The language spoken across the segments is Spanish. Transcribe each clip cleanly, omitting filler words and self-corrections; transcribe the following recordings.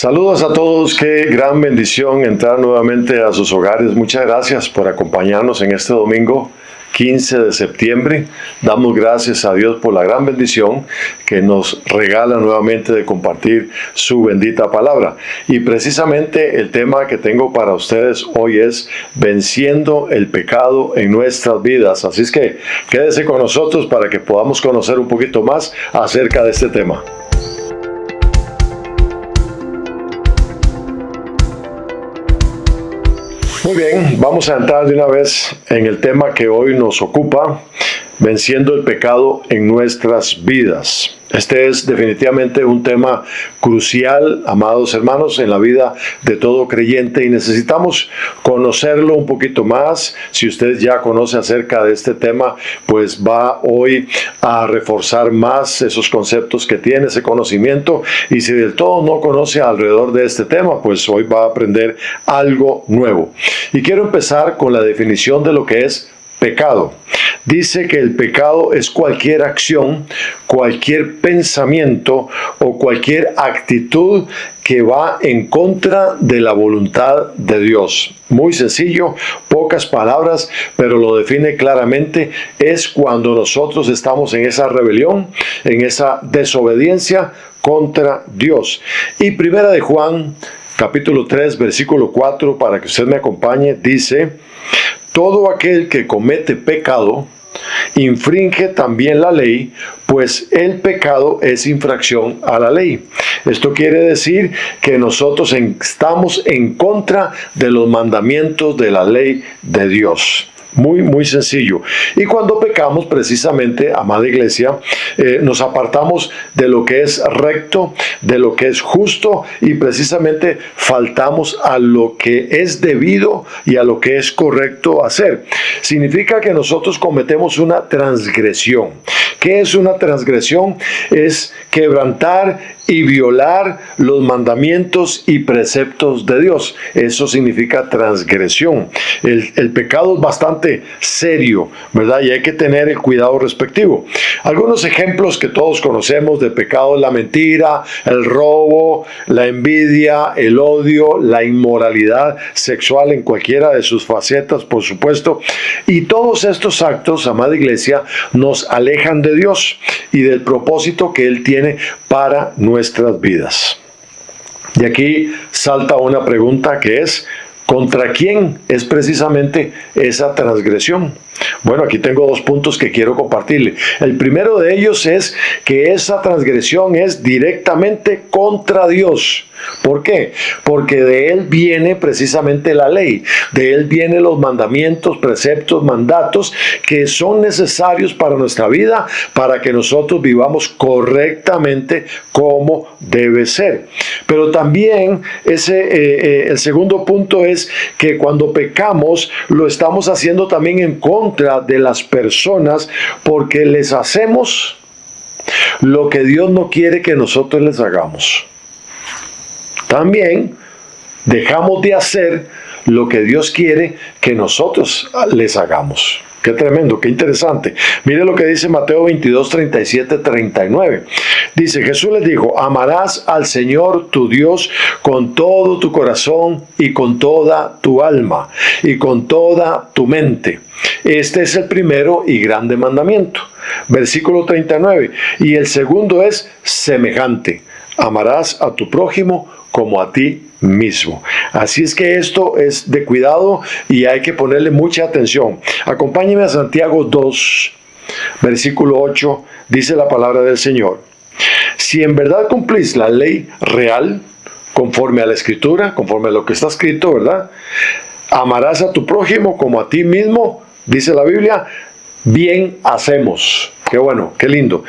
Saludos a todos, qué gran bendición entrar nuevamente a sus hogares. Muchas gracias por acompañarnos en este domingo 15 de septiembre. Damos gracias a Dios por la gran bendición que nos regala nuevamente de compartir su bendita palabra. Y precisamente el tema que tengo para ustedes hoy es venciendo el pecado en nuestras vidas. Así es que quédese con nosotros para que podamos conocer un poquito más acerca de este tema. Muy bien, vamos a entrar de una vez en el tema que hoy nos ocupa, venciendo el pecado en nuestras vidas. Este es definitivamente un tema crucial, amados hermanos, en la vida de todo creyente y necesitamos conocerlo un poquito más. Si usted ya conoce acerca de este tema, pues va hoy a reforzar más esos conceptos que tiene, ese conocimiento. Y si del todo no conoce alrededor de este tema, pues hoy va a aprender algo nuevo. Y quiero empezar con la definición de lo que es pecado. Dice que el pecado es cualquier acción, cualquier pensamiento o cualquier actitud que va en contra de la voluntad de Dios. Muy sencillo, pocas palabras, pero lo define claramente. Es cuando nosotros estamos en esa rebelión, en esa desobediencia contra Dios. Y Primera de Juan, capítulo 3, versículo 4, para que usted me acompañe, dice: todo aquel que comete pecado infringe también la ley, pues el pecado es infracción a la ley. Esto quiere decir que nosotros estamos en contra de los mandamientos de la ley de Dios. Muy sencillo. Y cuando pecamos, precisamente, amada iglesia, nos apartamos de lo que es recto, de lo que es justo, y precisamente faltamos a lo que es debido y a lo que es correcto hacer. Significa que nosotros cometemos una transgresión. ¿Qué es una transgresión? Es quebrantar y violar los mandamientos y preceptos de Dios. Eso significa transgresión. El pecado es bastante serio, ¿verdad? Y hay que tener el cuidado respectivo. Algunos ejemplos que todos conocemos de pecado: la mentira, el robo, la envidia, el odio, la inmoralidad sexual en cualquiera de sus facetas, por supuesto. Y todos estos actos, amada iglesia, nos alejan de Dios y del propósito que Él tiene para nuestras vidas. Y aquí salta una pregunta que es: ¿contra quién es precisamente esa transgresión? Bueno, aquí tengo dos puntos que quiero compartirle. El primero de ellos es que esa transgresión es directamente contra Dios. ¿Por qué? Porque de Él viene precisamente la ley. De Él vienen los mandamientos, preceptos, mandatos que son necesarios para nuestra vida, para que nosotros vivamos correctamente como debe ser. Pero también el segundo punto es que cuando pecamos lo estamos haciendo también en contra de las personas, porque les hacemos lo que Dios no quiere que nosotros les hagamos. También dejamos de hacer lo que Dios quiere que nosotros les hagamos. Qué tremendo, qué interesante. Mire lo que dice Mateo 22, 37, 39. Dice: Jesús les dijo: amarás al Señor tu Dios con todo tu corazón y con toda tu alma y con toda tu mente. Este es el primero y grande mandamiento. Versículo 39. Y el segundo es semejante: amarás a tu prójimo como a ti mismo. Así es que esto es de cuidado y hay que ponerle mucha atención. Acompáñenme a Santiago 2, versículo 8, dice la palabra del Señor: si en verdad cumplís la ley real, conforme a la Escritura, conforme a lo que está escrito, ¿verdad? Amarás a tu prójimo como a ti mismo, dice la Biblia, bien hacemos. Qué bueno, qué lindo.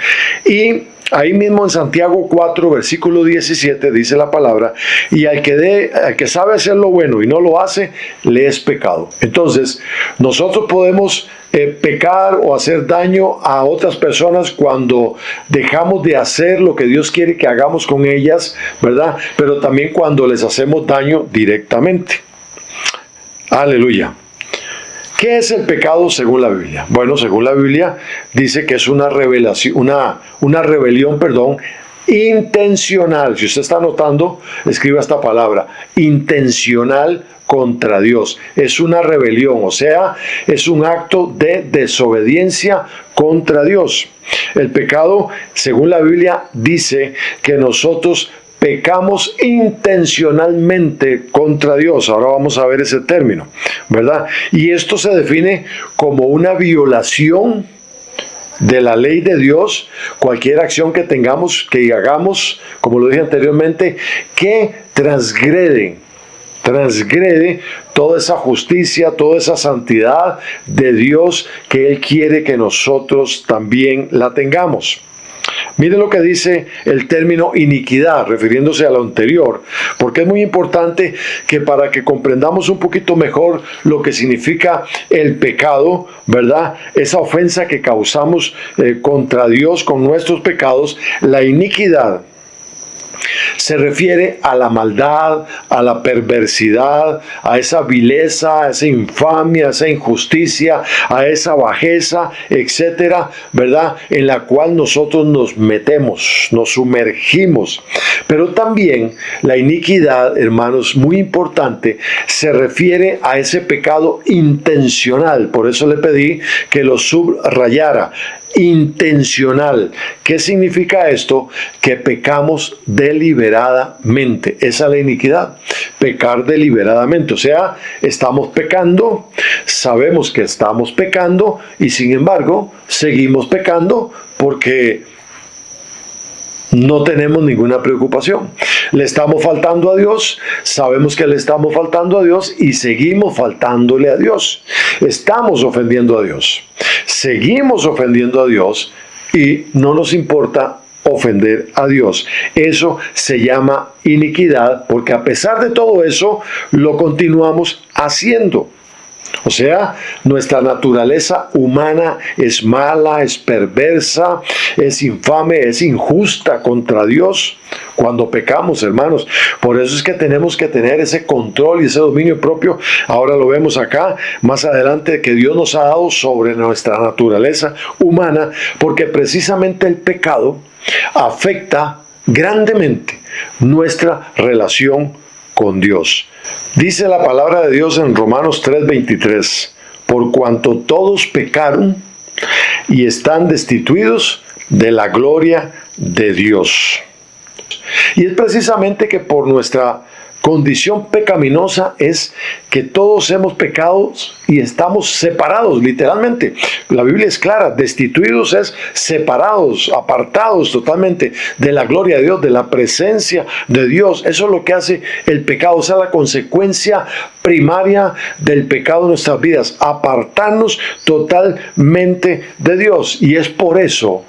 Y ahí mismo en Santiago 4, versículo 17, dice la palabra: y al que sabe hacer lo bueno y no lo hace, le es pecado. Entonces, nosotros podemos pecar o hacer daño a otras personas cuando dejamos de hacer lo que Dios quiere que hagamos con ellas, ¿verdad? Pero también cuando les hacemos daño directamente. Aleluya. ¿Qué es el pecado según la Biblia? Bueno, según la Biblia dice que es una rebelión intencional. Si usted está anotando, escriba esta palabra, intencional contra Dios. Es una rebelión, o sea, es un acto de desobediencia contra Dios. El pecado, según la Biblia, dice que nosotros pecamos intencionalmente contra Dios. Ahora vamos a ver ese término, ¿verdad? Y esto se define como una violación de la ley de Dios, cualquier acción que tengamos, que hagamos, como lo dije anteriormente, que transgrede toda esa justicia, toda esa santidad de Dios que Él quiere que nosotros también la tengamos. Mire lo que dice el término iniquidad, refiriéndose a lo anterior, porque es muy importante que para que comprendamos un poquito mejor lo que significa el pecado, ¿verdad? Esa ofensa que causamos contra Dios con nuestros pecados, la iniquidad se refiere a la maldad, a la perversidad, a esa vileza, a esa infamia, a esa injusticia, a esa bajeza, etcétera, ¿verdad? En la cual nosotros nos metemos, nos sumergimos. Pero también la iniquidad, hermanos, muy importante, se refiere a ese pecado intencional. Por eso le pedí que lo subrayara. Intencional. ¿Qué significa esto? Que pecamos deliberadamente. Esa es la iniquidad. Pecar deliberadamente. O sea, estamos pecando, sabemos que estamos pecando y sin embargo seguimos pecando porque no tenemos ninguna preocupación. Le estamos faltando a Dios, sabemos que le estamos faltando a Dios y seguimos faltándole a Dios. Estamos ofendiendo a Dios. Seguimos ofendiendo a Dios y no nos importa ofender a Dios. Eso se llama iniquidad porque a pesar de todo eso lo continuamos haciendo. O sea, nuestra naturaleza humana es mala, es perversa, es infame, es injusta contra Dios cuando pecamos, hermanos. Por eso es que tenemos que tener ese control y ese dominio propio. Ahora lo vemos acá, más adelante, que Dios nos ha dado sobre nuestra naturaleza humana, porque precisamente el pecado afecta grandemente nuestra relación con Dios. Dice la palabra de Dios en Romanos 3:23, por cuanto todos pecaron y están destituidos de la gloria de Dios. Y es precisamente que por nuestra condición pecaminosa es que todos hemos pecado y estamos separados, literalmente. La Biblia es clara, destituidos es separados, apartados totalmente de la gloria de Dios, de la presencia de Dios. Eso es lo que hace el pecado, o sea, la consecuencia primaria del pecado en nuestras vidas, apartarnos totalmente de Dios. Y es por eso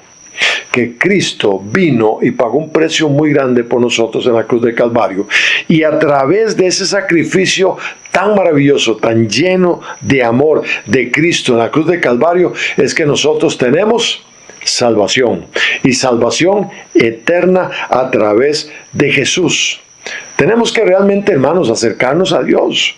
que Cristo vino y pagó un precio muy grande por nosotros en la cruz del Calvario. Y a través de ese sacrificio tan maravilloso, tan lleno de amor de Cristo en la cruz del Calvario, es que nosotros tenemos salvación. Y salvación eterna a través de Jesús. Tenemos que realmente, hermanos, acercarnos a Dios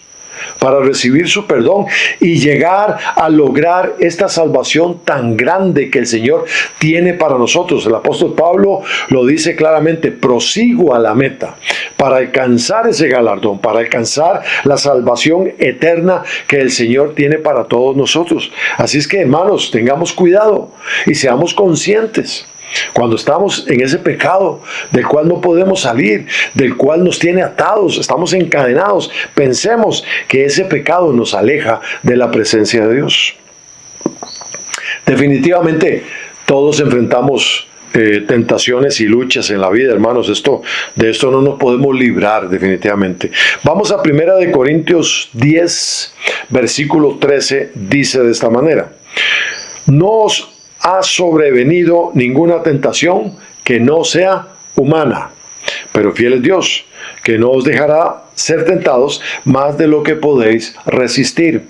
para recibir su perdón y llegar a lograr esta salvación tan grande que el Señor tiene para nosotros. El apóstol Pablo lo dice claramente: prosigo a la meta para alcanzar ese galardón, para alcanzar la salvación eterna que el Señor tiene para todos nosotros. Así es que, hermanos, tengamos cuidado y seamos conscientes. Cuando estamos en ese pecado del cual no podemos salir, del cual nos tiene atados, estamos encadenados, pensemos que ese pecado nos aleja de la presencia de Dios. Definitivamente todos enfrentamos tentaciones y luchas en la vida, hermanos. De esto no nos podemos librar definitivamente. Vamos a 1 Corintios 10, versículo 13, dice de esta manera: no os ha sobrevenido ninguna tentación que no sea humana, pero fiel es Dios, que no os dejará ser tentados más de lo que podéis resistir,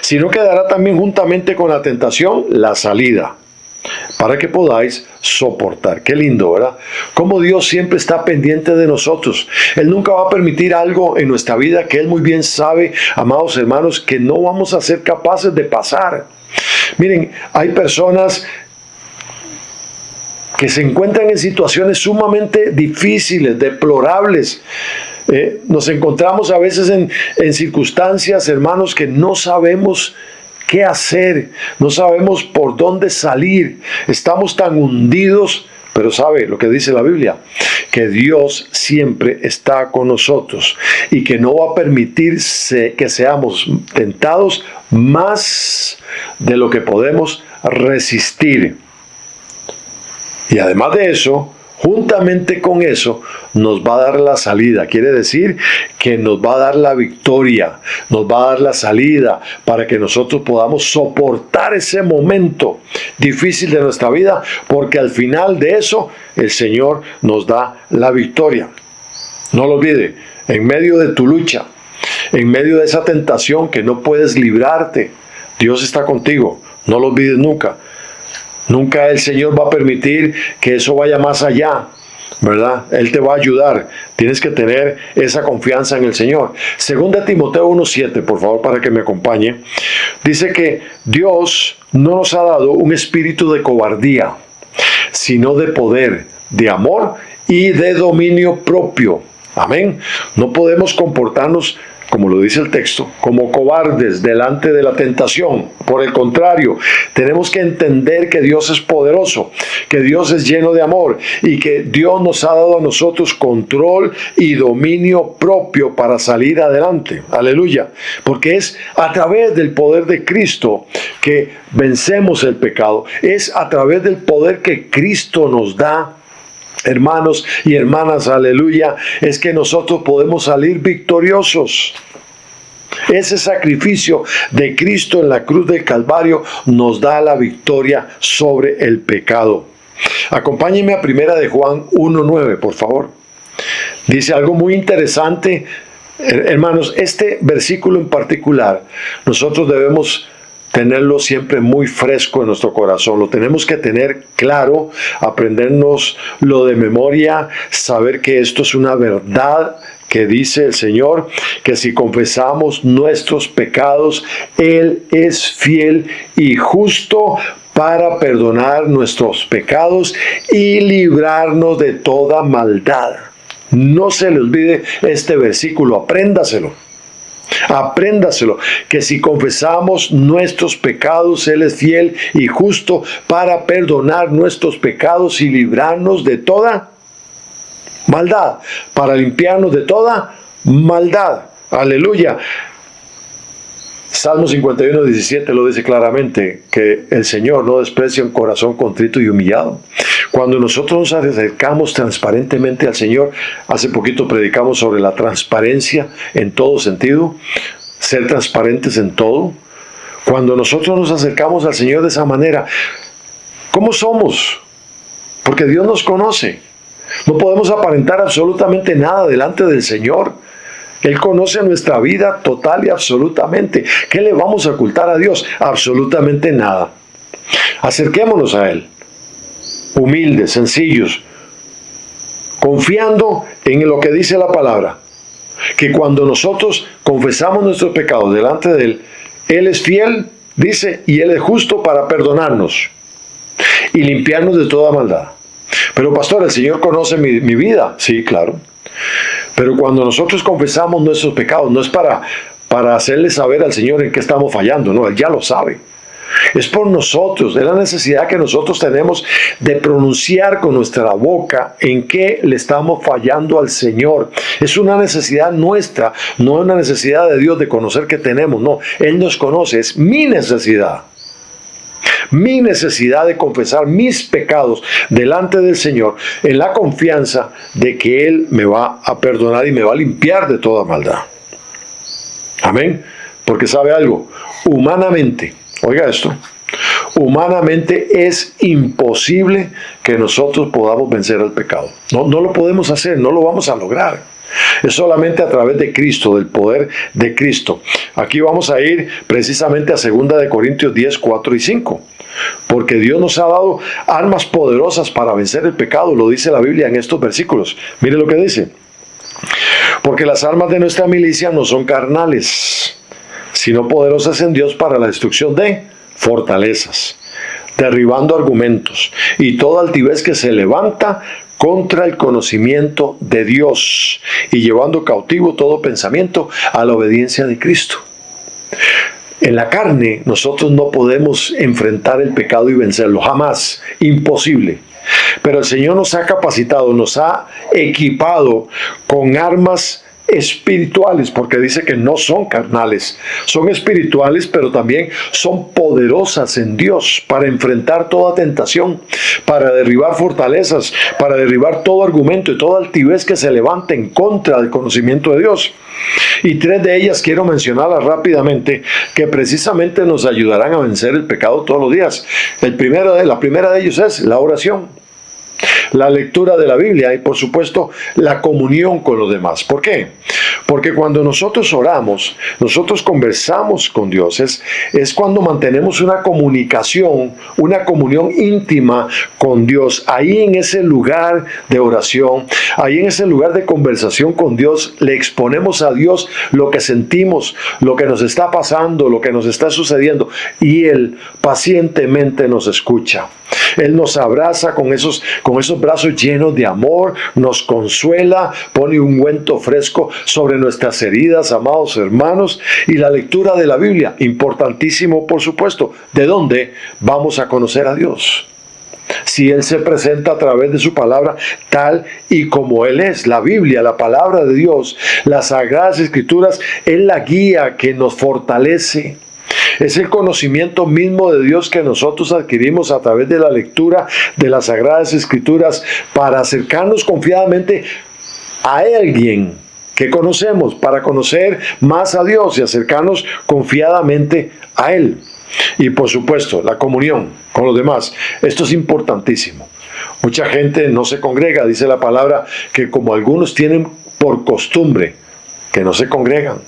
sino que dará también juntamente con la tentación la salida, para que podáis soportar. Qué lindo, ¿verdad? Cómo Dios siempre está pendiente de nosotros. Él nunca va a permitir algo en nuestra vida que Él muy bien sabe, amados hermanos, que no vamos a ser capaces de pasar. Miren, hay personas que se encuentran en situaciones sumamente difíciles, deplorables. Nos encontramos a veces en circunstancias, hermanos, que no sabemos qué hacer, no sabemos por dónde salir, estamos tan hundidos, pero ¿sabe lo que dice la Biblia? Que Dios siempre está con nosotros y que no va a permitir que seamos tentados más de lo que podemos resistir. Y además de eso, juntamente con eso, nos va a dar la salida. Quiere decir que nos va a dar la victoria, nos va a dar la salida para que nosotros podamos soportar ese momento difícil de nuestra vida, porque al final de eso, el Señor nos da la victoria. No lo olvide, en medio de tu lucha, en medio de esa tentación que no puedes librarte, Dios está contigo. No lo olvides nunca. Nunca el Señor va a permitir que eso vaya más allá, ¿verdad? Él te va a ayudar. Tienes que tener esa confianza en el Señor. Segunda Timoteo 1:7, por favor, para que me acompañe. Dice que Dios no nos ha dado un espíritu de cobardía, sino de poder, de amor y de dominio propio. Amén. No podemos comportarnos, como lo dice el texto, como cobardes delante de la tentación. Por el contrario, tenemos que entender que Dios es poderoso, que Dios es lleno de amor y que Dios nos ha dado a nosotros control y dominio propio para salir adelante. Aleluya. Porque es a través del poder de Cristo que vencemos el pecado. Es a través del poder que Cristo nos da. Hermanos y hermanas, aleluya, es que nosotros podemos salir victoriosos. Ese sacrificio de Cristo en la cruz del Calvario nos da la victoria sobre el pecado. Acompáñenme a 1 de Juan 1:9, por favor. Dice algo muy interesante, hermanos. Este versículo en particular, nosotros debemos tenerlo siempre muy fresco en nuestro corazón. Lo tenemos que tener claro, aprendernos lo de memoria, saber que esto es una verdad que dice el Señor, que si confesamos nuestros pecados, Él es fiel y justo para perdonar nuestros pecados y librarnos de toda maldad. No se le olvide este versículo, apréndaselo. Apréndaselo, que si confesamos nuestros pecados, Él es fiel y justo para perdonar nuestros pecados y librarnos de toda maldad, para limpiarnos de toda maldad. Aleluya. Salmo 51:17 lo dice claramente, que el Señor no desprecia un corazón contrito y humillado. Cuando nosotros nos acercamos transparentemente al Señor, hace poquito predicamos sobre la transparencia en todo sentido, ser transparentes en todo. Cuando nosotros nos acercamos al Señor de esa manera, ¿cómo somos? Porque Dios nos conoce. No podemos aparentar absolutamente nada delante del Señor. Él conoce nuestra vida total y absolutamente. ¿Qué le vamos a ocultar a Dios? Absolutamente nada. Acerquémonos a Él, humildes, sencillos, confiando en lo que dice la palabra, que cuando nosotros confesamos nuestros pecados delante de Él, Él es fiel, dice, y Él es justo para perdonarnos y limpiarnos de toda maldad. Pero pastor, ¿el Señor conoce mi vida? Sí, claro. Pero cuando nosotros confesamos nuestros pecados, no es para hacerle saber al Señor en qué estamos fallando, no, Él ya lo sabe. Es por nosotros, es la necesidad que nosotros tenemos de pronunciar con nuestra boca en qué le estamos fallando al Señor. Es una necesidad nuestra, no una necesidad de Dios de conocer que tenemos, no. Él nos conoce, es mi necesidad. Mi necesidad de confesar mis pecados delante del Señor en la confianza de que Él me va a perdonar y me va a limpiar de toda maldad. Amén. Porque sabe algo, humanamente, oiga esto, humanamente es imposible que nosotros podamos vencer al pecado. No lo podemos hacer, no lo vamos a lograr. Es solamente a través de Cristo, del poder de Cristo. Aquí vamos a ir precisamente a 2 Corintios 10, 4 y 5. Porque Dios nos ha dado armas poderosas para vencer el pecado, lo dice la Biblia en estos versículos. Mire lo que dice. Porque las armas de nuestra milicia no son carnales, sino poderosas en Dios para la destrucción de fortalezas, derribando argumentos y toda altivez que se levanta contra el conocimiento de Dios y llevando cautivo todo pensamiento a la obediencia de Cristo. En la carne nosotros no podemos enfrentar el pecado y vencerlo, jamás, imposible. Pero el Señor nos ha capacitado, nos ha equipado con armas espirituales, porque dice que no son carnales, son espirituales, pero también son poderosas en Dios para enfrentar toda tentación, para derribar fortalezas, para derribar todo argumento y toda altivez que se levante en contra del conocimiento de Dios. Y 3 de ellas quiero mencionarlas rápidamente, que precisamente nos ayudarán a vencer el pecado todos los días. La primera de ellos es la oración, la lectura de la Biblia y por supuesto la comunión con los demás. ¿Por qué? Porque cuando nosotros oramos, nosotros conversamos con Dios, es cuando mantenemos una comunicación, una comunión íntima con Dios. Ahí en ese lugar de oración, ahí en ese lugar de conversación con Dios, le exponemos a Dios lo que sentimos, lo que nos está pasando, lo que nos está sucediendo, y Él pacientemente nos escucha. Él nos abraza con esos brazos llenos de amor, nos consuela, pone un ungüento fresco sobre nuestras heridas, amados hermanos. Y la lectura de la Biblia, importantísimo por supuesto. ¿De dónde vamos a conocer a Dios? Si Él se presenta a través de su palabra tal y como Él es. La Biblia, la palabra de Dios, las Sagradas Escrituras, es la guía que nos fortalece. Es el conocimiento mismo de Dios que nosotros adquirimos a través de la lectura de las Sagradas Escrituras para acercarnos confiadamente a alguien que conocemos, para conocer más a Dios y acercarnos confiadamente a Él. Y por supuesto, la comunión con los demás. Esto es importantísimo. Mucha gente no se congrega, dice la palabra, que como algunos tienen por costumbre que no se congregan.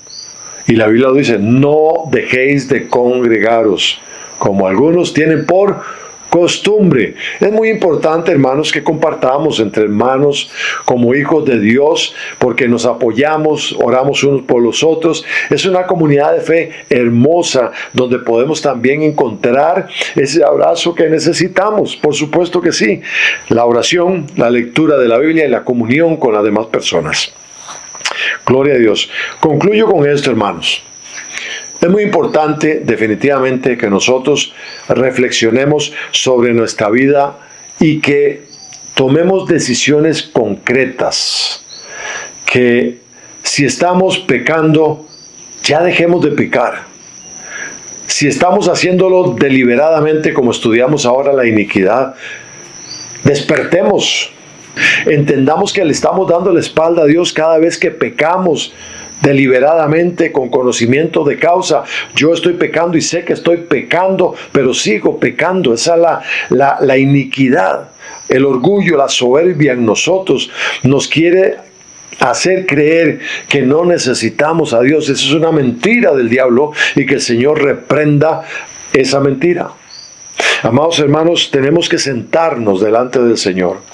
Y la Biblia dice, no dejéis de congregaros, como algunos tienen por costumbre. Es muy importante, hermanos, que compartamos entre hermanos como hijos de Dios, porque nos apoyamos, oramos unos por los otros. Es una comunidad de fe hermosa, donde podemos también encontrar ese abrazo que necesitamos. Por supuesto que sí. La oración, la lectura de la Biblia y la comunión con las demás personas. Gloria a Dios. Concluyo con esto, hermanos. Es muy importante, definitivamente, que nosotros reflexionemos sobre nuestra vida y que tomemos decisiones concretas. Que si estamos pecando, ya dejemos de pecar. Si estamos haciéndolo deliberadamente, como estudiamos ahora la iniquidad, despertemos. Entendamos que le estamos dando la espalda a Dios cada vez que pecamos deliberadamente, con conocimiento de causa. Yo estoy pecando y sé que estoy pecando, pero sigo pecando. Esa es la iniquidad, el orgullo, la soberbia en nosotros nos quiere hacer creer que no necesitamos a Dios. Esa es una mentira del diablo, y que el Señor reprenda esa mentira. Amados hermanos, tenemos que sentarnos delante del Señor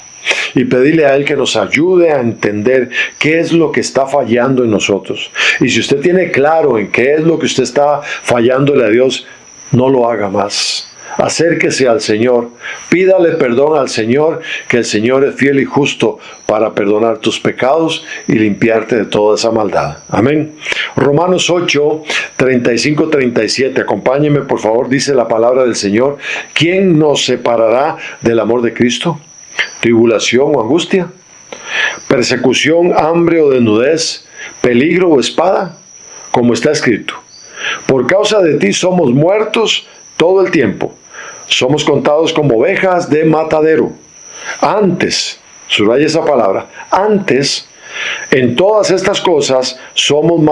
y pedirle a Él que nos ayude a entender qué es lo que está fallando en nosotros. Y si usted tiene claro en qué es lo que usted está fallándole a Dios, no lo haga más. Acérquese al Señor, pídale perdón al Señor, que el Señor es fiel y justo para perdonar tus pecados y limpiarte de toda esa maldad. Amén. Romanos 8, 35-37. Acompáñenme, por favor. Dice la palabra del Señor: ¿quién nos separará del amor de Cristo? ¿Tribulación o angustia? ¿Persecución, hambre o desnudez? ¿Peligro o espada? Como está escrito: por causa de ti somos muertos todo el tiempo. Somos contados como ovejas de matadero. Antes, subraya esa palabra, antes, en todas estas cosas somos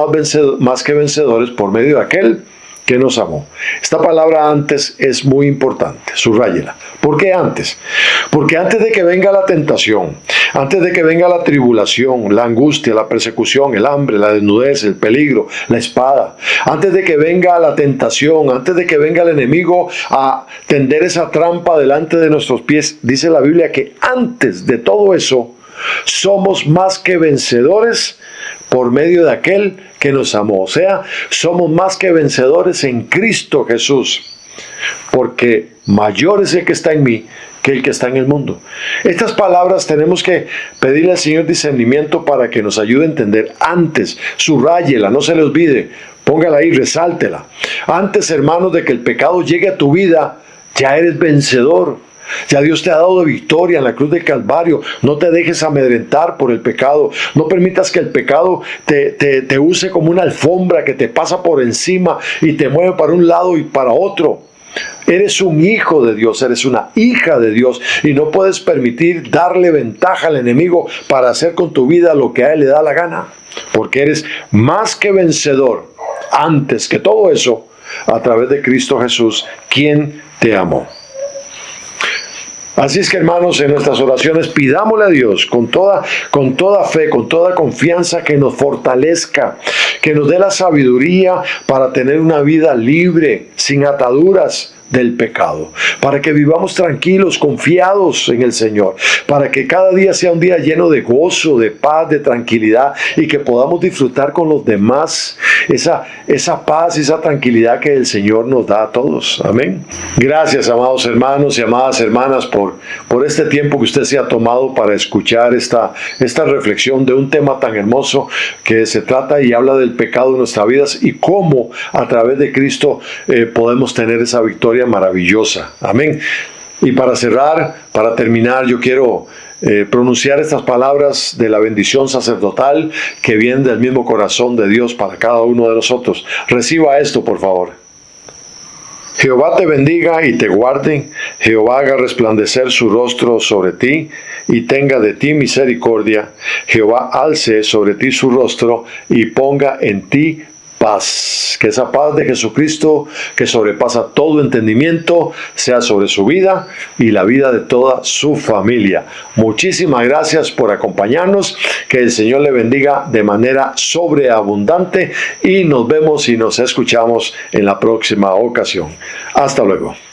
más que vencedores por medio de aquel que nos amó. Esta palabra antes es muy importante, subráyela. ¿Por qué antes? Porque antes de que venga la tentación, antes de que venga la tribulación, la angustia, la persecución, el hambre, la desnudez, el peligro, la espada, antes de que venga la tentación, antes de que venga el enemigo a tender esa trampa delante de nuestros pies, dice la Biblia que antes de todo eso somos más que vencedores por medio de aquel que nos amó. O sea, somos más que vencedores en Cristo Jesús. porque mayor es el que está en mí que el que está en el mundo. Estas palabras tenemos que pedirle al Señor discernimiento para que nos ayude a entender. Antes, subráyela, no se le olvide, póngala ahí, resáltela. Antes, hermanos, de que el pecado llegue a tu vida, ya eres vencedor. Ya Dios te ha dado victoria en la cruz del Calvario. No te dejes amedrentar por el pecado. No permitas que el pecado te use como una alfombra que te pasa por encima y te mueve para un lado y para otro. Eres un hijo de Dios, eres una hija de Dios y no puedes permitir darle ventaja al enemigo para hacer con tu vida lo que a él le da la gana. Porque eres más que vencedor, antes que todo eso, a través de Cristo Jesús, quien te amó. Así es que, hermanos, en nuestras oraciones pidámosle a Dios con toda fe, con toda confianza, que nos fortalezca, que nos dé la sabiduría para tener una vida libre, sin ataduras del pecado, para que vivamos tranquilos, confiados en el Señor, para que cada día sea un día lleno de gozo, de paz, de tranquilidad y que podamos disfrutar con los demás esa paz y esa tranquilidad que el Señor nos da a todos. Amén. Gracias, amados hermanos y amadas hermanas, por este tiempo que usted se ha tomado para escuchar esta reflexión de un tema tan hermoso que se trata y habla del pecado en nuestras vidas y cómo a través de Cristo podemos tener esa victoria maravillosa. Amén. Y para cerrar, para terminar, yo quiero pronunciar estas palabras de la bendición sacerdotal que viene del mismo corazón de Dios para cada uno de nosotros. Reciba esto, por favor. Jehová te bendiga y te guarde. Jehová haga resplandecer su rostro sobre ti y tenga de ti misericordia. Jehová alce sobre ti su rostro y ponga en ti paz. Que esa paz de Jesucristo, que sobrepasa todo entendimiento, sea sobre su vida y la vida de toda su familia. Muchísimas gracias por acompañarnos. Que el Señor le bendiga de manera sobreabundante y nos vemos y nos escuchamos en la próxima ocasión. Hasta luego.